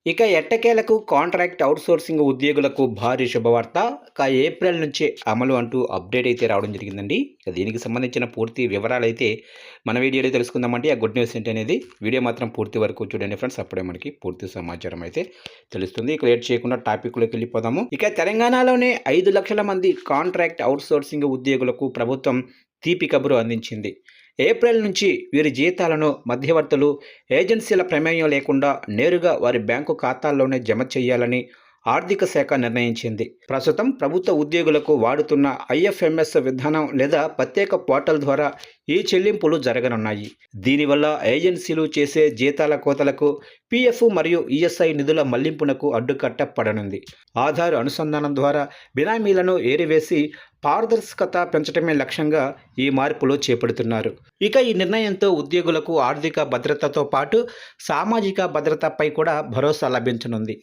ఇక ఎట్టకేలకు contract outsourcing ఉద్యోగులకు భారీ శుభవార్త. ఏప్రిల్ నుంచి అమలు అంటూ అప్డేట్ అయితే రావడం జరిగిందండి. దీనికి సంబంధించిన పూర్తి వివరాలైతే మన వీడియోలో తెలుసుకుందామండి. ఆ గుడ్ న్యూస్ ఏంటనేది వీడియో మాత్రం పూర్తి వరకు చూడండి ఫ్రెండ్స్. అప్పుడే మనకి పూర్తి సమాచారం అయితే తెలుస్తుంది. ఇక లేట్ చేయకుండా టాపిక్‌లోకి వెళ్ళిపోదాము. ఇక తెలంగాణలోనే 5,00,000 మంది కాంట్రాక్ట్ అవుట్‌సోర్సింగ్ ఉద్యోగులకు ప్రభుత్వం తీపి కబురు అందించింది. ఏప్రిల్ నుంచి వీరి జీతాలను మధ్యవర్తులు, ఏజెన్సీల ప్రమేయం లేకుండా నేరుగా వారి బ్యాంకు ఖాతాల్లోనే జమ చేయాలని ఆర్థిక శాఖ నిర్ణయించింది. ప్రస్తుతం ప్రభుత్వ ఉద్యోగులకు వాడుతున్న ఐఎఫ్ఎంఎస్ విధానం లేదా ప్రత్యేక పోర్టల్ ద్వారా ఈ చెల్లింపులు జరగనున్నాయి. దీనివల్ల ఏజెన్సీలు చేసే జీతాల కోతలకు, పీఎఫ్ మరియు ఈఎస్ఐ నిధుల మళ్లింపునకు అడ్డుకట్ట పడనుంది. ఆధార్ అనుసంధానం ద్వారా బినామీలను ఏరివేసి పారదర్శకత పెంచడమే లక్ష్యంగా ఈ మార్పులు చేపడుతున్నారు. ఇక ఈ నిర్ణయంతో ఉద్యోగులకు ఆర్థిక భద్రతతో పాటు సామాజిక భద్రతపై కూడా భరోసా లభించనుంది.